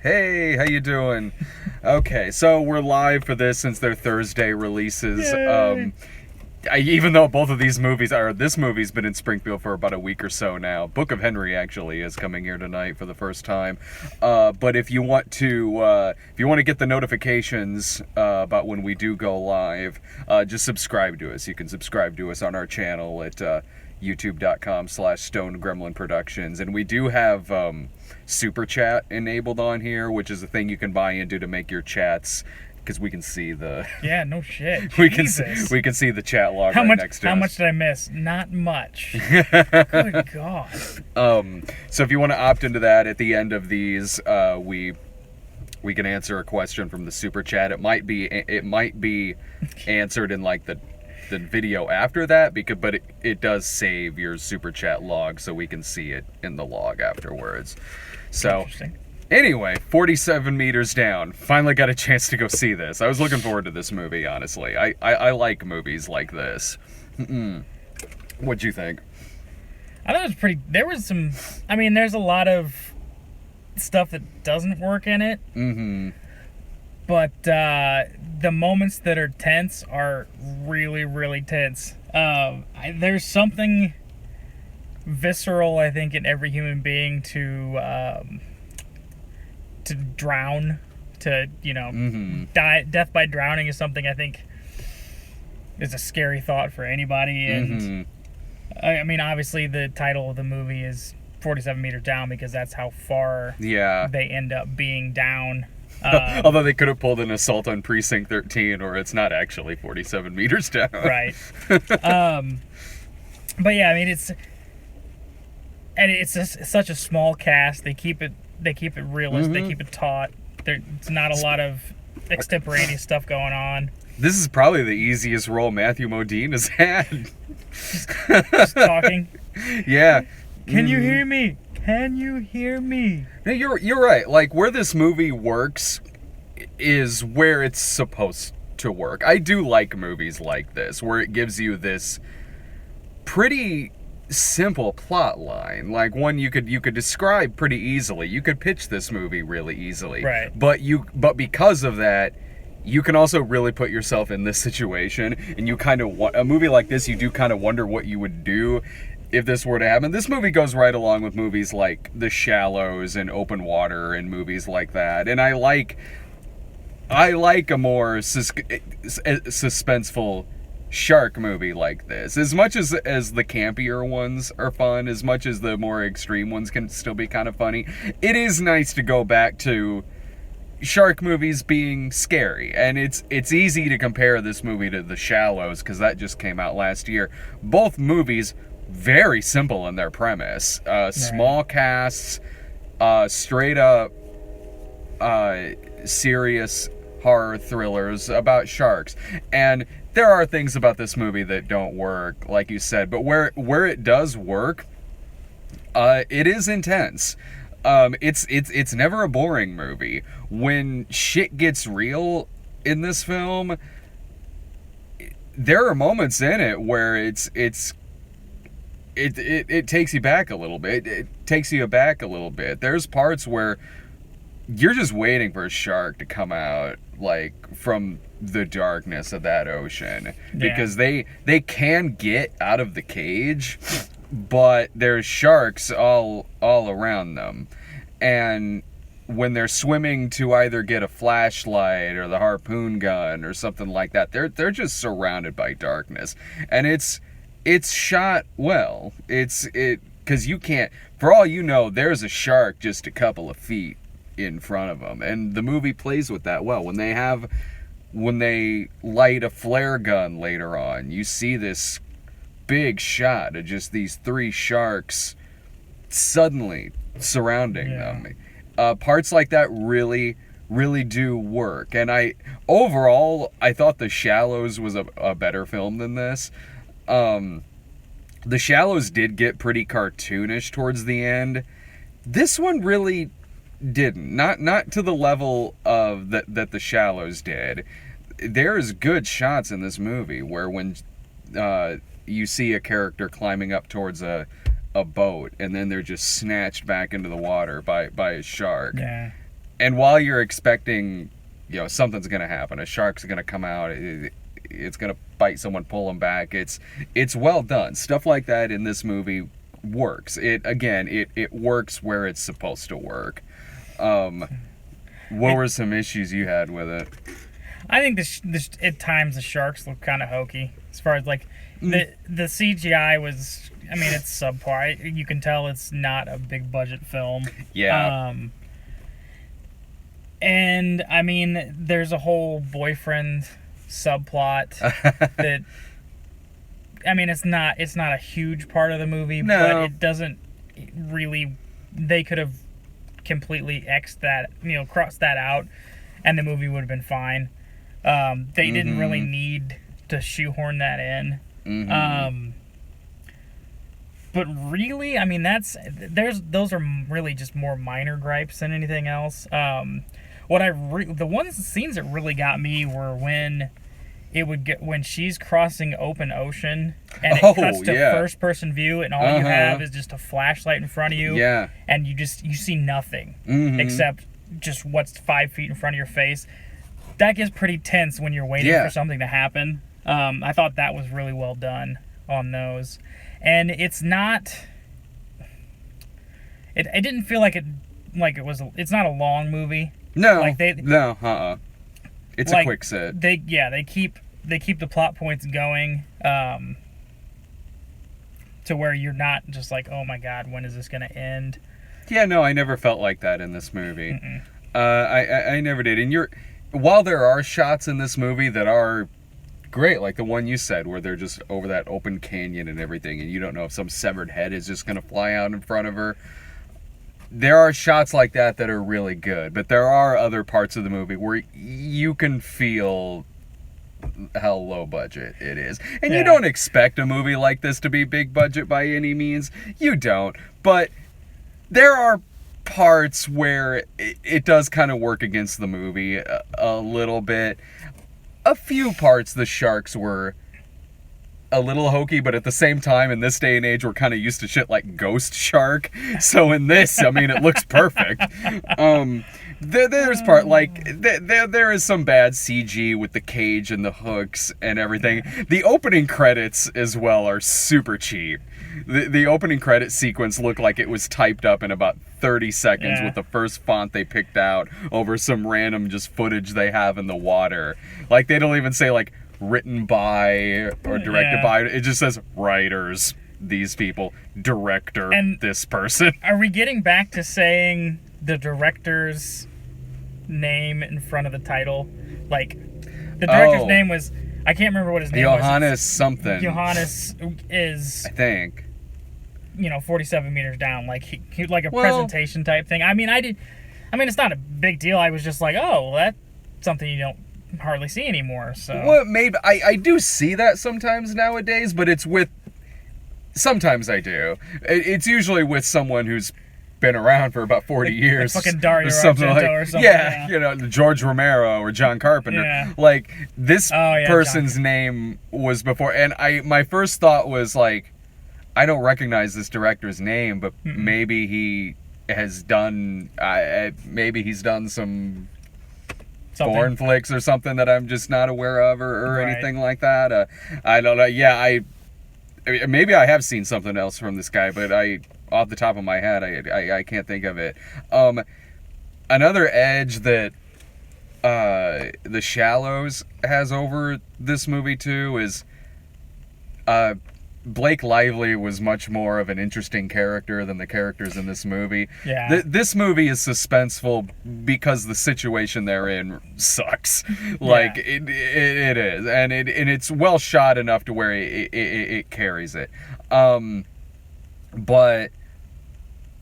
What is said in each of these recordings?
Hey, how you doing? Okay, so we're live for this since they're Thursday releases. Yay. Even though both of these movies are, this movie's been in Springfield for about a week or so now. Book of Henry actually is coming here tonight for the first time. But if you want to get the notifications about when we do go live, just subscribe to us. You can subscribe to us on our channel at youtube.com/Stone Gremlin Productions, and we do have super chat enabled on here, which is a thing you can buy into to make your chats, because we can see the Yeah, no shit. we Jesus. can see the chat log How right much? next to How us. much did I miss? Not much. Good God. So if you want to opt into that at the end of these, we can answer a question from the super chat. It might be answered in like the video after that, but it does save your super chat log, so we can see it in the log afterwards. So Interesting. anyway, 47 meters down. Finally got a chance to go see this. I was looking forward to this movie, honestly. I like movies like this. What'd you think? I thought it was pretty. There was some. I mean, there's a lot of stuff that doesn't work in it. Mm-hmm. But the moments that are tense are really, really tense. There's something visceral, I think, in every human being to drown, die. Death by drowning is something I think is a scary thought for anybody. And I mean, obviously, the title of the movie is 47 meters down because that's how far they end up being down. Although they could have pulled an assault on Precinct 13, or it's not actually 47 meters down. Right. But yeah, I mean, it's just such a small cast. They keep it realistic. They keep it taut. There's not a lot of extemporaneous stuff going on. This is probably the easiest role Matthew Modine has had. Just talking. Yeah. Can you hear me? Can you hear me? No, you're right. Like, where this movie works is where it's supposed to work. I do like movies like this, where it gives you this pretty simple plot line, like one you could describe pretty easily. You could pitch this movie really easily. Right. But because of that, you can also really put yourself in this situation, and you kind of a movie like this, you do kind of wonder what you would do if this were to happen. This movie goes right along with movies like The Shallows and Open Water and movies like that. And I like a more suspenseful shark movie like this. As much as the campier ones are fun, as much as the more extreme ones can still be kind of funny, it is nice to go back to shark movies being scary. And it's easy to compare this movie to The Shallows, because that just came out last year. Both movies very simple in their premise. Small casts, straight up serious horror thrillers about sharks. And there are things about this movie that don't work, like you said, but where it does work, it is intense. It's never a boring movie. When shit gets real in this film, there are moments in it where it takes you back a little bit. It takes you aback a little bit. There's parts where you're just waiting for a shark to come out, like, from the darkness of that ocean. Because they can get out of the cage, but there's sharks all around them. And when they're swimming to either get a flashlight or the harpoon gun or something like that, they're just surrounded by darkness. And it's shot well. Because you can't, for all you know, there's a shark just a couple of feet in front of them, and the movie plays with that well. When they light a flare gun later on, you see this big shot of just these three sharks suddenly surrounding them. Parts like that really, really do work. And I thought The Shallows was a better film than this. The Shallows did get pretty cartoonish towards the end. This one really didn't. Not to the level of that The Shallows did. There's good shots in this movie where when you see a character climbing up towards a boat, and then they're just snatched back into the water by a shark. Yeah. And while you're expecting, something's gonna happen, a shark's gonna come out, it's gonna bite someone, pull them back. It's well done. Stuff like that in this movie works. It works where it's supposed to work. What were some issues you had with it? I think at times the sharks look kind of hokey. As far as like the CGI was, I mean, it's subpar. You can tell it's not a big budget film. Yeah. And I mean, there's a whole boyfriend subplot that, I mean, it's not a huge part of the movie, but it doesn't really. They could have completely crossed that out, and the movie would have been fine. They didn't really need to shoehorn that in. But really, I mean, those are really just more minor gripes than anything else. The scenes that really got me were when she's crossing open ocean and it cuts to first person view and all you have is just a flashlight in front of you, and you see nothing except just what's 5 feet in front of your face. That gets pretty tense when you're waiting for something to happen. I thought that was really well done on those, and it's not. It didn't feel like it was. It's not a long movie. No, It's a quick set. They keep the plot points going, to where you're not just like, oh my god, when is this gonna end? Yeah, no, I never felt like that in this movie. I never did. And while there are shots in this movie that are great, like the one you said, where they're just over that open canyon and everything, and you don't know if some severed head is just gonna fly out in front of her. There are shots like that are really good, but there are other parts of the movie where you can feel how low budget it is. And you don't expect a movie like this to be big budget by any means. You don't. But there are parts where it does kind of work against the movie a little bit. A few parts the sharks were a little hokey, but at the same time, in this day and age, we're kind of used to shit like Ghost Shark. So in this, I mean, it looks perfect. There's part like there is some bad CG with the cage and the hooks and everything. The opening credits as well are super cheap. The opening credit sequence looked like it was typed up in about 30 seconds with the first font they picked out over some random just footage they have in the water. Like, they don't even say like written by or directed by. It just says writers, these people, director, and this person. Are we getting back to saying the director's name in front of the title? Like, the director's name was, I can't remember what his name was. Johannes something. Johannes is, I think, 47 meters down, like he like a presentation type thing. I mean, it's not a big deal. I was just like, oh, well, that's something you don't hardly see anymore. So well, maybe I do see that sometimes nowadays, but sometimes I do. It's usually with someone who's been around for about 40 years. Like fucking Dario Argento or something. Yeah, George Romero or John Carpenter. Yeah. Like, this person's name was before, and my first thought was like, I don't recognize this director's name, but maybe he has done he's done some foreign flicks or something that I'm just not aware of or anything like that. I don't know. Yeah, maybe I have seen something else from this guy, but off the top of my head, I can't think of it. Another edge that The Shallows has over this movie too is Blake Lively was much more of an interesting character than the characters in this movie. Yeah. This movie is suspenseful because the situation they're in sucks. Like, it is. And it's well shot enough to where it carries it. But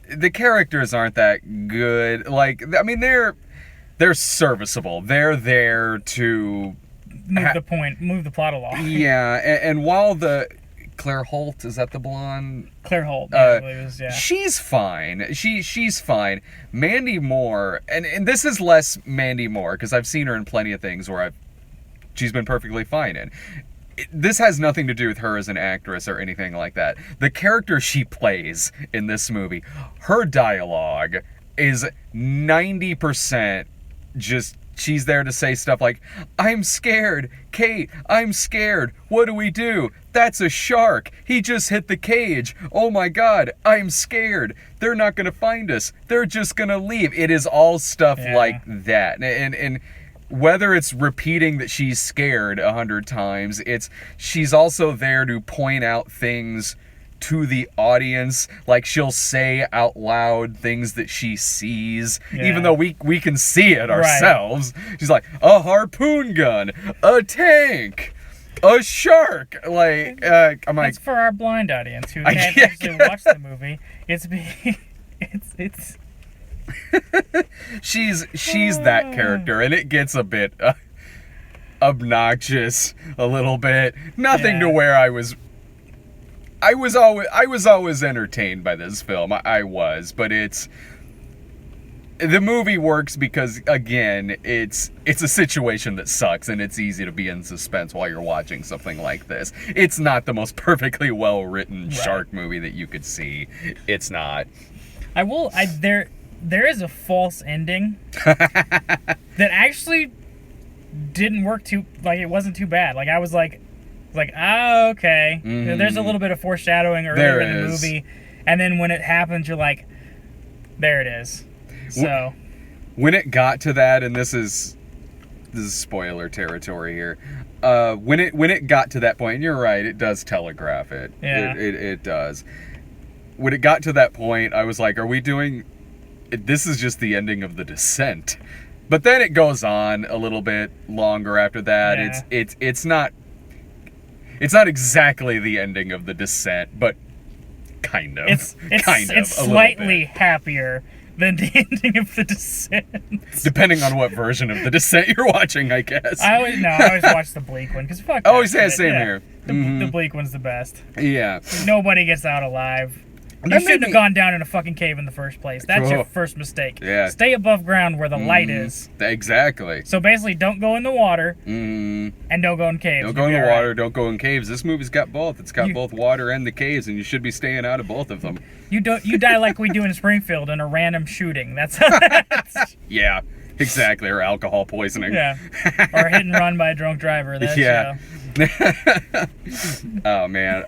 the characters aren't that good. Like, I mean, they're serviceable. They're there to move the plot along. Yeah, and while Claire Holt, is that the blonde? Claire Holt, I believe it is, yeah. She's fine. She's fine. Mandy Moore, and this is less Mandy Moore, because I've seen her in plenty of things where she's been perfectly fine in. This has nothing to do with her as an actress or anything like that. The character she plays in this movie, her dialogue is 90% just, she's there to say stuff like, I'm scared. Kate, I'm scared. What do we do? That's a shark. He just hit the cage. Oh my God, I'm scared. They're not going to find us. They're just going to leave. It is all stuff like that. And whether it's repeating that she's scared 100 times, she's also there to point out things to the audience. Like, she'll say out loud things that she sees, even though we can see it ourselves. Right. She's like, a harpoon gun, a tank, a shark. Like, I'm like, that's for our blind audience who can't actually watch the movie. It's she's that character, and it gets a bit obnoxious a little bit. Nothing to where I was always entertained by this film. I was, but the movie works because, again, it's a situation that sucks, and it's easy to be in suspense while you're watching something like this. It's not the most perfectly well written shark movie that you could see. It's not. There is a false ending that actually didn't work too, like, it wasn't too bad. Like, I was like, oh, okay. Mm-hmm. There's a little bit of foreshadowing earlier in the movie, and then when it happens, you're like, there it is. So when it got to that, and this is spoiler territory here. When it got to that point, and you're right, it does telegraph it. Yeah. It does. When it got to that point, I was like, are we doing... This is just the ending of The Descent. But then it goes on a little bit longer after that. Yeah. It's not exactly the ending of The Descent, but kind of. It's slightly happier than the ending of The Descent. Depending on what version of The Descent you're watching, I guess. I always watch the bleak one, because fuck that. Oh, yeah, same here. The bleak one's the best. Yeah. Nobody gets out alive. You shouldn't have gone down in a fucking cave in the first place. That's your first mistake. Yeah. Stay above ground where the light is. Exactly. So basically, don't go in the water and don't go in caves. Don't go in the water, don't go in caves. This movie's got both. It's got both water and the caves, and you should be staying out of both of them. You die like we do in Springfield in a random shooting. That's yeah, exactly. Or alcohol poisoning. Yeah. Or hit and run by a drunk driver. That's, oh man,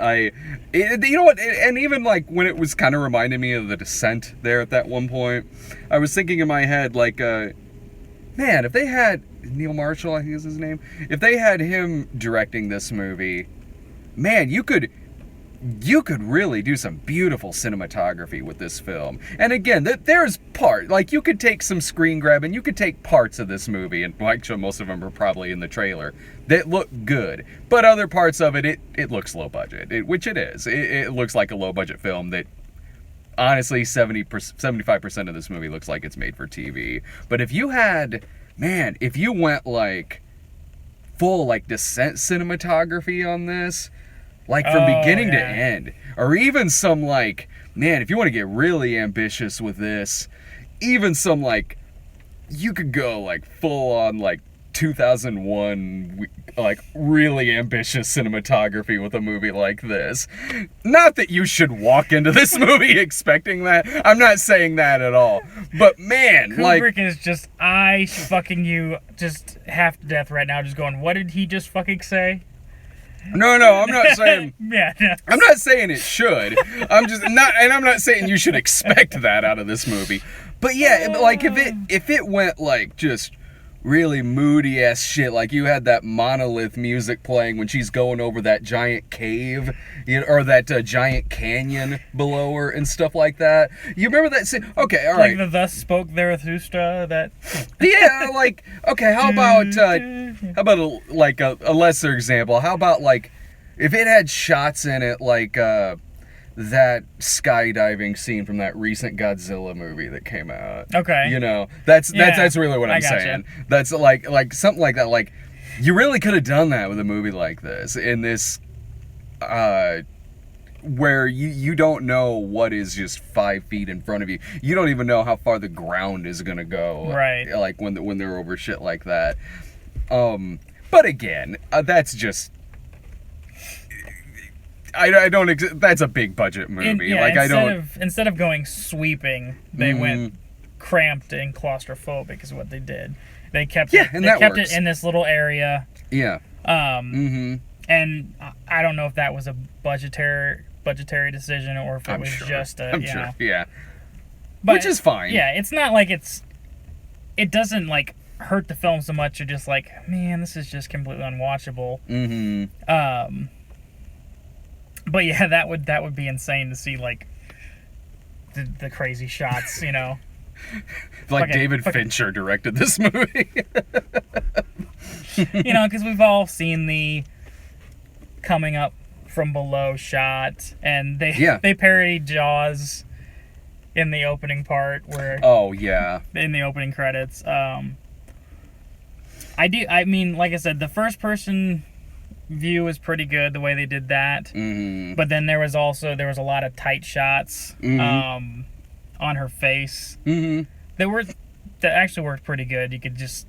you know what? And even like when it was kind of reminding me of The Descent there at that one point, I was thinking in my head like, man, if they had Neil Marshall, I think is his name, if they had him directing this movie, man, you could really do some beautiful cinematography with this film. And again, there's like, you could take some screen grab and you could take parts of this movie, and actually most of them are probably in the trailer, that look good. But other parts of it looks low budget, which it is. It looks like a low budget film that, honestly, 75% of this movie looks like it's made for TV. But if you went like full like Descent cinematography on this, like from beginning to end, or even some like, man, if you want to get really ambitious with this, even some like, you could go like full on like 2001, like really ambitious cinematography with a movie like this. Not that you should walk into this movie expecting that. I'm not saying that at all. But man, Kubrick is just fucking you just half to death right now, just going, what did he just fucking say? No, I'm not saying. Yeah, no. I'm not saying it should. I'm not saying you should expect that out of this movie. But yeah, like if it went like just really moody ass shit, like you had that Monolith music playing when she's going over that giant cave, or that giant canyon below her and stuff like that. You remember that scene? Okay, all right. Like the Thus Spoke Zarathustra. That. Yeah, like, okay. How about a lesser example? How about like if it had shots in it like that skydiving scene from that recent Godzilla movie that came out. Okay. You know, that's really what I'm saying. That's like something like that. Like, you really could have done that with a movie like this, in this where you don't know what is just 5 feet in front of you. You don't even know how far the ground is gonna go. Right. Like when they're over shit like that. But again, that's just. I don't. That's a big budget movie. Instead of going sweeping, they went cramped and claustrophobic is what they did. They kept it in this little area. Yeah. And I don't know if that was a budgetary decision or if it was just a yeah. But, which is fine. Yeah, it's not like it doesn't like hurt the film so much. You're just like, man, this is just completely unwatchable. But yeah, that would be insane to see, like the crazy shots, you know. Like David Fincher directed this movie. You know, because we've all seen the coming up from below shot, and they parodied Jaws in the opening part where in the opening credits. I mean, like I said, the first person view is pretty good the way they did that. But then there was a lot of tight shots on her face that actually worked pretty good. You could just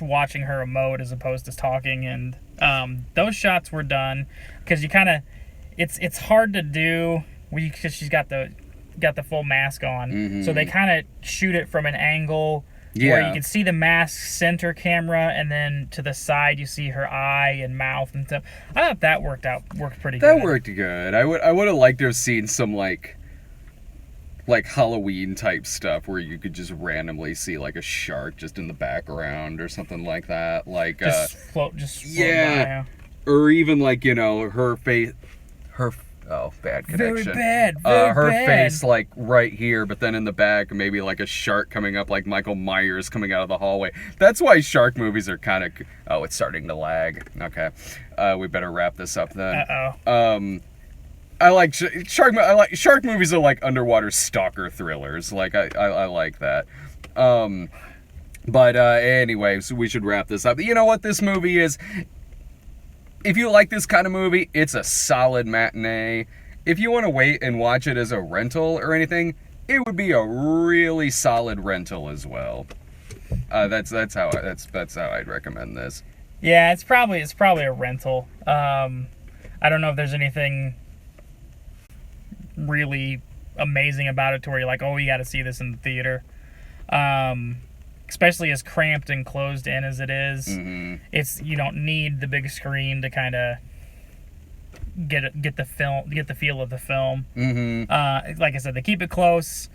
watching her emote as opposed to talking, and those shots were done because you kind of it's hard to do because she's got the full mask on, so they kind of shoot it from an angle where you can see the mask center camera, and then to the side you see her eye and mouth and stuff. I thought that worked pretty good. That worked good. I would have liked to have seen some like Halloween type stuff where you could just randomly see like a shark just in the background or something like that. Like just float by. Or even like, you know, her face, bad connection. Very bad. Her face like right here, but then in the back maybe like a shark coming up, like Michael Myers coming out of the hallway. That's why shark movies are kind of it's starting to lag. Okay, we better wrap this up then. I like shark movies are like underwater stalker thrillers. Like I like that. But anyway, so we should wrap this up. You know what this movie is? If you like this kind of movie, it's a solid matinee. If you want to wait and watch it as a rental or anything, it would be a really solid rental as well. That's how I'd recommend this. Yeah, it's probably a rental. I don't know if there's anything really amazing about it to where you're like, oh, you got to see this in the theater. Especially as cramped and closed in as it is, you don't need the big screen to kind of get the feel of the film. Like I said, they keep it close,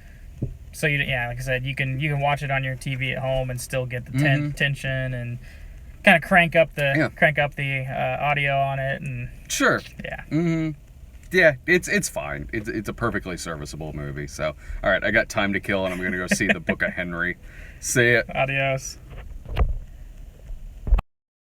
so like I said, you can watch it on your TV at home and still get the tension and kind of crank up the audio on it and sure. Yeah. Yeah, it's fine. It's a perfectly serviceable movie. So, all right, I got time to kill, and I'm gonna go see The Book of Henry. See ya. Adios.